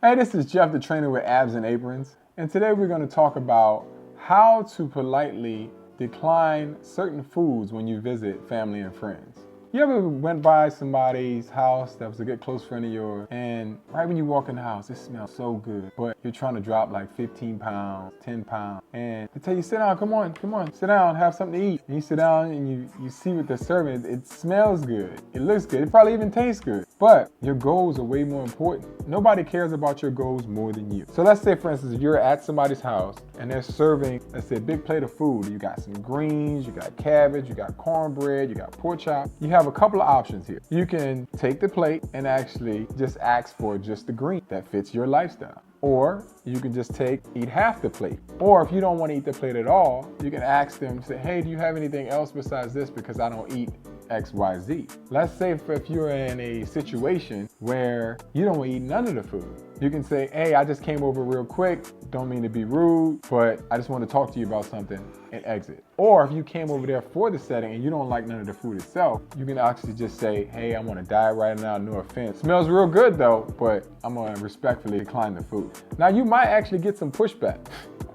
Hey, this is Jeff, the trainer with Abs and Aprons, and today we're going to talk about how to politely decline certain foods when you visit family and friends. You ever went by somebody's house that was a good close friend of yours, and right when you walk in the house, it smells so good, but you're trying to drop like 15 pounds, 10 pounds, and they tell you, sit down, come on, sit down, have something to eat. And you sit down and you see what they're serving. It smells good, it looks good, it probably even tastes good, but your goals are way more important. Nobody cares about your goals more than you. So let's say, for instance, if you're at somebody's house and they're serving, let's say, a big plate of food. You got some greens, you got cabbage, you got cornbread, you got pork chop. You have a couple of options here. You can take the plate and actually just ask for just the green that fits your lifestyle. Or you can just eat half the plate. Or if you don't want to eat the plate at all, you can ask them, say, hey, do you have anything else besides this, because I don't eat XYZ. Let's say if you're in a situation where you don't want to eat none of the food. You can say, hey, I just came over real quick. Don't mean to be rude, but I just want to talk to you about something, and exit. Or if you came over there for the setting and you don't like none of the food itself, you can actually just say, hey, I'm on a diet right now, no offense. Smells real good though, but I'm gonna respectfully decline the food. Now you might actually get some pushback,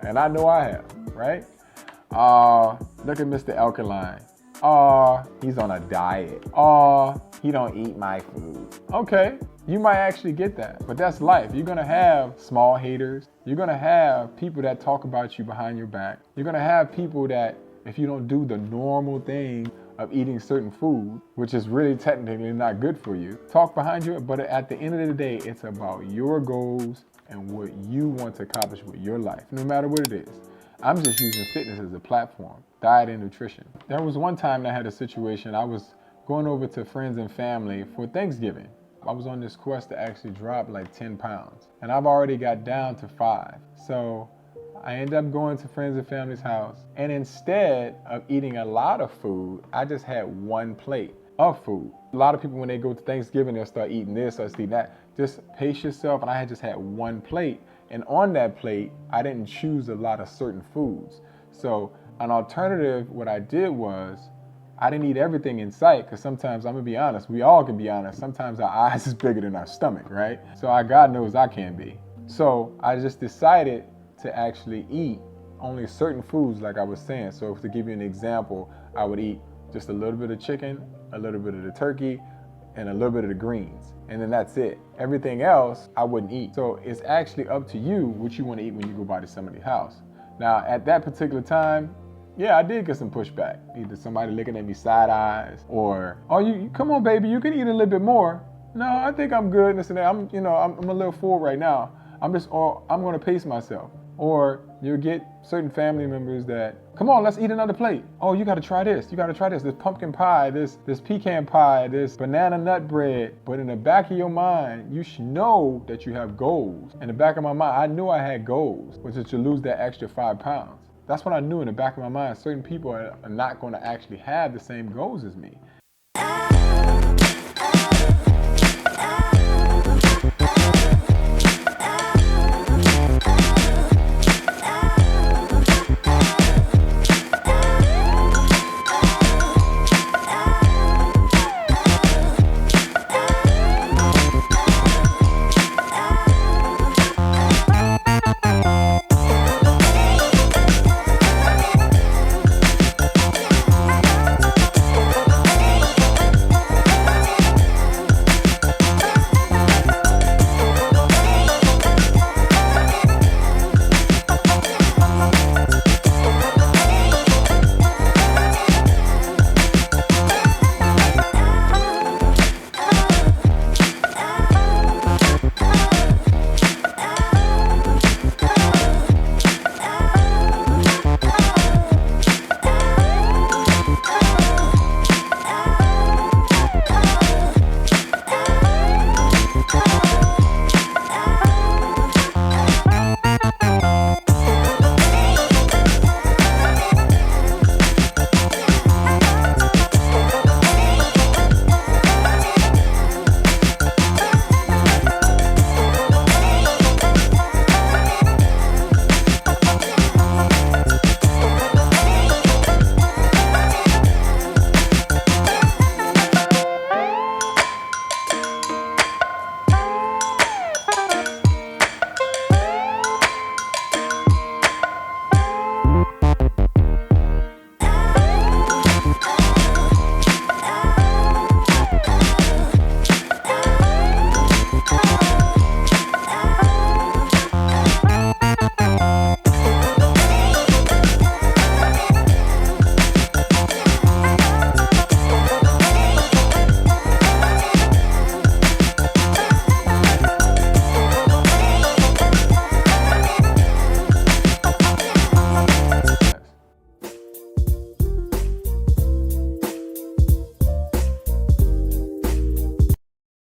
and I know I have, right? Look at Mr. Alkaline. He's on a diet. He don't eat my food. Okay, you might actually get that, but that's life. You're gonna have small haters. You're gonna have people that talk about you behind your back. You're gonna have people that, if you don't do the normal thing of eating certain food, which is really technically not good for you, talk behind you. But at the end of the day, it's about your goals and what you want to accomplish with your life, no matter what it is. I'm just using fitness as a platform, diet and nutrition. There was one time I had a situation. I was going over to friends and family for Thanksgiving. I was on this quest to actually drop like 10 pounds, and I've already got down to 5. So I ended up going to friends and family's house, and instead of eating a lot of food, I just had one plate of food. A lot of people, when they go to Thanksgiving, they'll start eating this or eating that. Just pace yourself, and I had just had one plate. And on that plate, I didn't choose a lot of certain foods. So an alternative, what I did was, I didn't eat everything in sight, because sometimes, I'm gonna be honest, we all can be honest, sometimes our eyes is bigger than our stomach, right? So God knows I can be. So I just decided to actually eat only certain foods, like I was saying. So to give you an example, I would eat just a little bit of chicken, a little bit of the turkey, and a little bit of the greens, and then that's it. Everything else I wouldn't eat. So it's actually up to you what you want to eat when you go by to somebody's house. Now at that particular time, yeah, I did get some pushback. Either somebody looking at me side eyes, or, oh, you come on, baby, you can eat a little bit more. No, I think I'm good. This and that. I'm a little full right now. I'm going to pace myself. Or you'll get certain family members that, come on, let's eat another plate. Oh, you got to try this. You got to try this. This pumpkin pie, this pecan pie, this banana nut bread. But in the back of your mind, you should know that you have goals. In the back of my mind, I knew I had goals, which is to lose that extra 5 pounds. That's what I knew in the back of my mind. Certain people are not going to actually have the same goals as me.